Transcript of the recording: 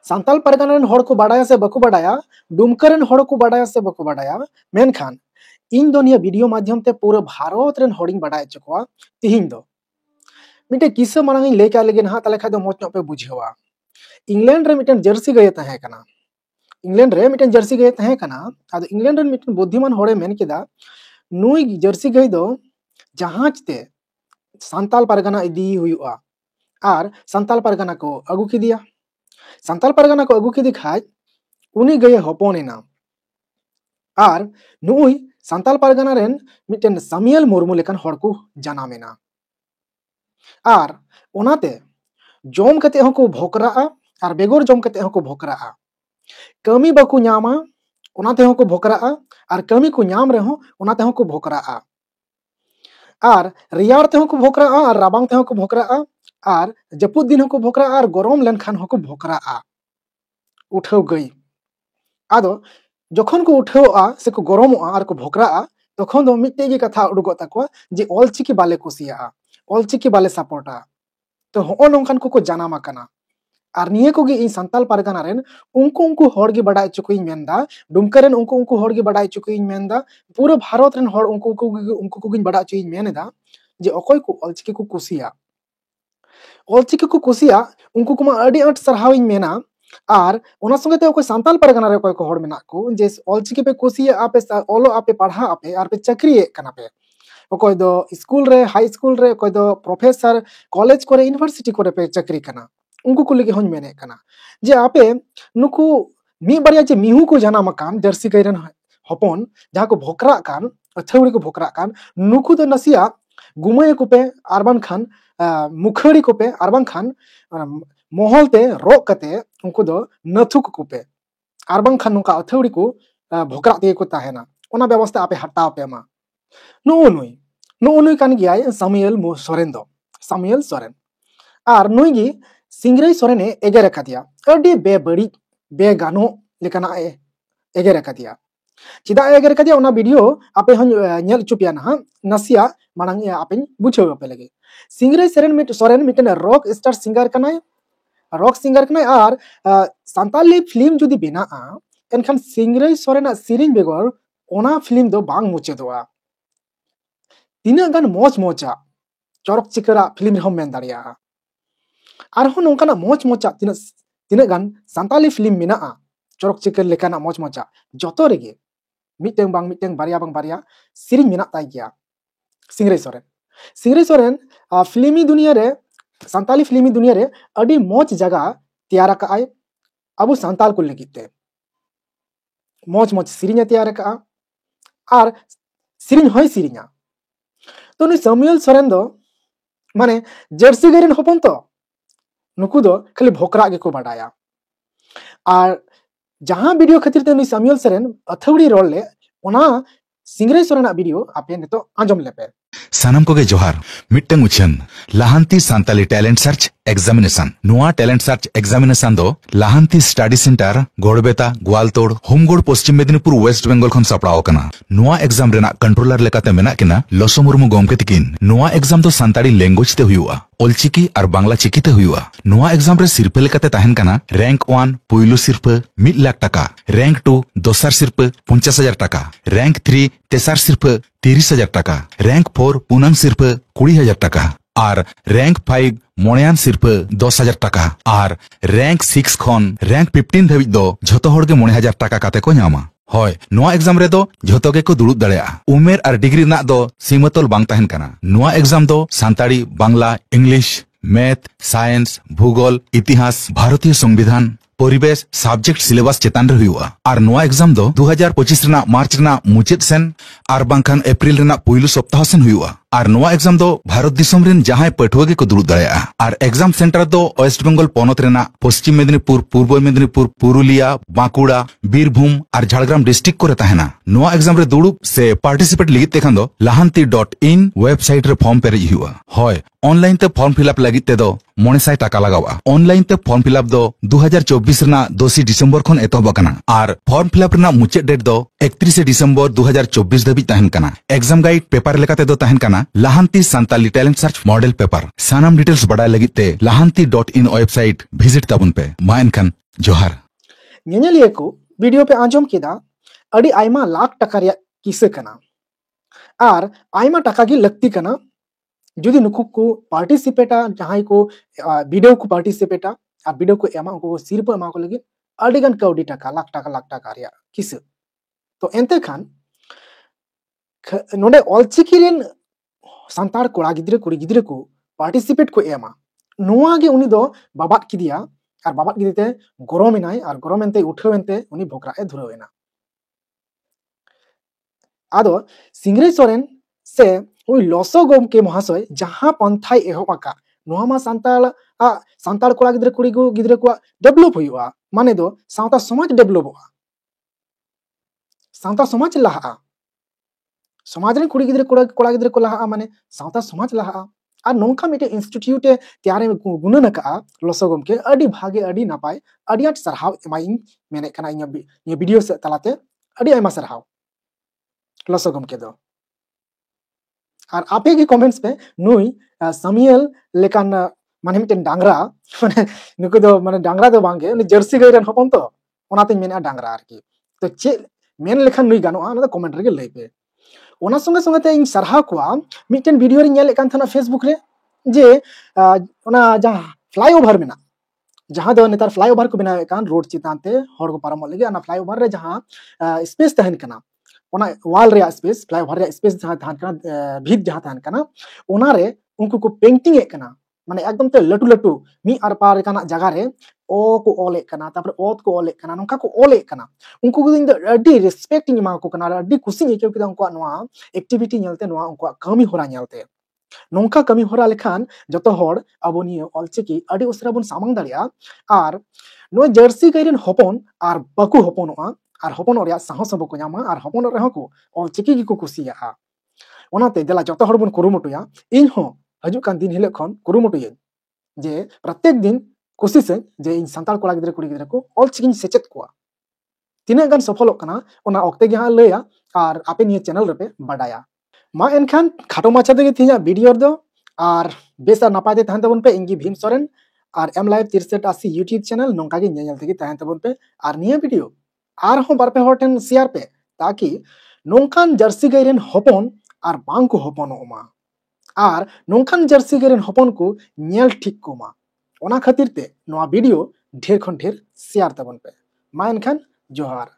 Santal Pargana rain हड़ को बाडाया से बको बाडाया डुमका रेन हड़ को बाडाया से बको बाडाया मेनखान इन दो निया वीडियो माध्यम ते पूरा भारत रेन हड़िंग बाडाय चकोआ तिहिन दो मिटे किस्सा मांग ले का लेगे ना ताले खा दो मोच पे बुझेवा इंग्लैंड रे मिटन जर्सी गए तहे कना इंग्लैंड रे मिटन जर्सी गए तहे कना आदो इंग्लैंड रे मिटन बुद्धिमान हड़े मेन केदा नुई जर्सी गई दो जहाज ते सांताल परगना इदी हुआ आर सांताल परगना को अगु किदिया सांताल परगना को अगु किदी खाज उनी गए हपोनेना आर नुई सांताल परगना रेन मिटन सामियल मुर्मू लेकन हड़ को जानामेना आर ओनाते जम कते हको भोकरा आर बेगोर जम कते हको भोकरा कमी बाकु न्यामा ओनाते हको भोकरा आर कमी को न्याम रहो ओनाते हको भोकरा आर रियार ते हको भोकरा आर राबांग ते हको भोकरा आर जपुद दिन हको भोकरा आर गरम लेनखान हको भोकरा उठाव गई आदो जखन को उठाव से को गरम आर को भोकरा तखन दो मिट्टे की कथा उडुगो तको जे ऑलचिकी बाले कुसिया ऑलचिकी बाले सपोर्टा तो हो नोंखान को जानामा कना आर निये को गे इन सांताल परगना रेन उनको हड़ गे बडाय चुकोई मेंदा डुमका रेन उनको हड़ गे बडाय चुकोई मेंदा पूरा भारत रेन हड़ उनको गे बडाय चुई मेनेदा जे अकोय को ऑलचिकी को कुसिया उनको को मा अडी आट सरहाविन मेना आर ओना संगे ते अकोय सांताल परगना रे अकोय को हड़ मेना को जे ऑलचिकी पे कुसिया आपे ओलो आपे पढ़ा आपे आर पे चाकरी कना पे अकोय दो स्कूल रे हाई स्कूल रे अकोय दो प्रोफेसर कॉलेज करे यूनिवर्सिटी करे पे चाकरी कना उनको को लगे होन मेने कना जे आपे नुकु मी बारिया जे मिहु को जाना मकान जर्सी गैरन हपन जहां को भोकरा कान अथौड़ी को भोकरा कान नुकु तो नसिया गुमय को पे आरबान खान मुखड़ी को पे आरबान खान मोहलते रोक कते उनको दो नथुक को पे आरबान खान नुका अथौड़ी को भोकरा ते को ताहेना ओना व्यवस्था आपे हटाव पे मा नुई कान गियाय सामुएल सोरेन आर नुई गी सिंगराई सोरेने एगेर कदिया अडी बेबड़ी बेगानो लेकना एगेर कदिया चिदा एगेर कदिया ओना वीडियो आपे हन नेल चुपिया ना नसिया मांग आपे बुझाव पे लगे सिंगराई सोरेन मिटन रॉक स्टार सिंगर कनाय आर सांताली फिल्म जुदी बेना एनखान सिंगराई सोरेना सिरिन बेगर ओना फिल्म दो बांग मुचेदोआ तीना गान मोचा चरक चिकरा फिल्म हम मेन दाड़िया आरहो नोंकाना मोचा तीना गान सांताली फिल्म मेना चरक चिकर लेकाना मोचा जतो रेगे मिटें बारिया बांग बारिया सिरिन मेना ताई गया सिंगराई सोरेन फिल्मी दुनिया रे सांताली फिल्मी दुनिया रे अडी मोच जगह तैयार काय अबु सांताल को लगिते मोच सिरिन तैयार का आर सिरिन होय सिरिना तो नुई सामुएल सोरेन दो माने जर्सी गैरन हपन तो नुकु दो खाली भोकरा गे को बाडाया आर जहां वीडियो खातिर ते नुई सामुएल सोरेन अथौड़ी रोल ले ओना सिंगराई सोरेना वीडियो आपे नेतो आंजम लेपे सानम को गे जोहार मिट्टंग उछन लाहांती सांताली टैलेंट सर्च एग्जामिनेशन नुआ टैलेंट सर्च एग्जामिनेशन दो लाहांती स्टडी सेंटर गोड़बेता ग्वालतोड़ होमगोड़ पश्चिम मेदिनीपुर वेस्ट बेंगल खन सपड़ाव कना नुआ एग्जाम रेना कंट्रोलर लेकाते मेना किना लसो मुर्मू गोमके तिकिन नुआ एग्जाम दो सांताली लैंग्वेज ते हुआ ओलचिकी और बांग्ला चिकी ते हुआ नुआ एग्जाम रे सिरपे लेकाते ताहेन कना रैंक 1 पुइलु सिरपे 1 लाख टाका रैंक 2 दोसार सिरपे 50,000 टाका रैंक 3 तेसार सिरपे 30,000 टाका रैंक 4 पुनंग सिरपे 20,000 टाका और रैंक 5 मोणयान सिरपे 10,000 टाका और रैंक 6 खन रैंक 15 धाबी दो झतो होड़ के 9,000 टाका काते को न्यामा होय नुआ एग्जाम रे दो झतो के को दुड़ुब दाड़ेया उमेर और डिग्री ना दो सीमातोल बांग ताहेन कना नुआ एग्जाम दो सांताड़ी बांग्ला इंग्लिश मैथ साइंस भूगोल इतिहास भारतीय संविधान परिवेश सब्जेक्ट सिलेबस चेतान रे हुआ और नुआ एग्जाम दो 2025 रेना मार्च रेना मुचेद सेन और बांखान अप्रैल रेना पहिलो सप्ताह सेन हुआ और नुआ एग्जाम दो भारत दिसम रेन जहां पठुआ के को दुड़ुब दाड़ेया और एग्जाम सेंटर दो वेस्ट बेंगल पनत रेना पश्चिम मेदिनीपुर पूर्व मेदिनीपुर पुरुलिया बांकुड़ा बीरभूम और झारग्राम डिस्ट्रिक्ट को ताहेना नुआ एग्जाम रे दुड़ुब से पार्टिसिपेट लिगित तेखान दो lahanti.in वेबसाइट रे फॉर्म पेरेज हुआ होय ऑनलाइन ते फॉर्म फिलअप लगित ते दो 900 टाका लगावा ऑनलाइन ते फॉर्म फिलअप दो 2024 रेना 2 डिसेंबर खन एतहब कना और फॉर्म फिलअप रेना मुचेद डेट दो 31 डिसेंबर 2024 धाबी ताहेन कना एग्जाम गाइड पेपर लेकाते दो ताहेन कना लाहांती Santali talent search model paper सानाम डिटेल्स बड़ा लगित ते lahanti.in वेबसाइट विजिट ताबुन पे मा एनखान जोहार ñeñaliya ko वीडियो पे आंजम केदा अड़ी आयमा लाख टका रिया किसे कना आर आयमा टका गी लगती कना जुदी नुकु को पार्टिसिपेटा जहां को वीडियो को पार्टिसिपेटा और वीडियो को एमा को सिरप एमा को लगी अड़ीगन कौडी टका लाख टका रिया किसे तो एंते खान नोडे ऑलचिकी रेन सांतार कोड़ा गिद्रे कुड़ी गिद्रे को पार्टिसिपेट को एमा नोआ गे उनी दो बाबात किदिया और बाबात गिदिते गरम एनाय और गरम एनते उठो एनते उनी भोकरा ए धुरवेना आदो सिंगरे सोरेन से उई लसो गोमके महाशय जहां पंथाय एहोबाका नोमा सांताल कोड़ा गिद्रे कुड़ी को गिद्रे को डेवलप हुआ माने दो सावता समाज डेवलप हुआ सावता समाज लहा समाज रे कुड़ी गिद्रे कोड़ा गिद्रे को लहा माने सावता समाज लहा और नोंका मिटे इंस्टीट्यूट तैयार गुणन का लसो गोमके अड़ी भागे अड़ी नापाय अड़ी आट सरहाव एमाइन मेने कना ये वीडियो से तलाते अड़ी आयमा सरहाव लसो गोमके दो और आपे की कमेंट्स पे नुई समियल लेकान माने मिटे डांगरा माने नुको दो माने डांगरा दो बांगे उनी जर्सी गाय रेन हपन तो ओनाते मेने डांगरा आरकी तो चे मेन लेखान नुई गानो आ कमेंट रे लई पे ओना संगे संगे ते इन सरहा कोआ मिटेन वीडियो रे नेल कान थाना फेसबुक रे जे ओना जहां फ्लाईओवर मेना जहां दो नेतार फ्लाईओवर को बनावे कान रोड चितानते हर को पारम लगे ना फ्लाईओवर रे जहां स्पेस तहन कना ओना वाल रे स्पेस फ्लाईओवर रे स्पेस जहां तहन कना भीत जहां तहन कना ओना रे उनको को पेंटिंग ए कना माने एकदम ते लटू लटू मी आर पार काना जगह रे ओ को ओले कना तापर ओत को ओले कना नोंका को ओले कना उनको को दिन अड्डी रिस्पेक्ट मा को कना अड्डी खुशी एकेव किदा उनको नोआ एक्टिविटी नेलते नोआ उनको कमी होरा नेलते नोंका कमी होरा लेखान जतो होड़ अबो नियो ऑलचिकी अड्डी उसरा बन सामंग दाड़िया आर नो जर्सी गायरेन हपन आर बकु हपनोआ आर हपन रिया साहस बको न्यामा आर हपन रे हको ऑलचिकी की को कुसिया ओनाते देला जतो होड़ बन कुरुमुटुया इन हो हजू कान दिन हिले खन कुरुमुटुये जे प्रत्येक दिन कोशिश जे इन सांताल कोड़ा गिद्रे कुड़ी गिद्रे को ऑलचिकी सेचेत कोआ तीना गान सफल कना ओना ओक्ते गे हां लया और आपे निये चैनल रे पे बडाया मा एनखान खाटो माछा दे तिना वीडियो दो और बेसा नापाय दे तहन तबन पे इंगी भीम सोरेन और एम लाइव 6380 यूट्यूब चैनल नोंका गे नेल तेगे तहन तबन पे और निये वीडियो आर हो बार पे होटन शेयर पे ताकि नोंकान जर्सी गायरेन हपन और बांग को हपन ओमा और नोंकान जर्सी गायरेन हपन को नेल ठीक कोमा ओना खातिर ते नोआ वीडियो ढेर खन ढेर शेयर तबन पे मा एनखान जोहार।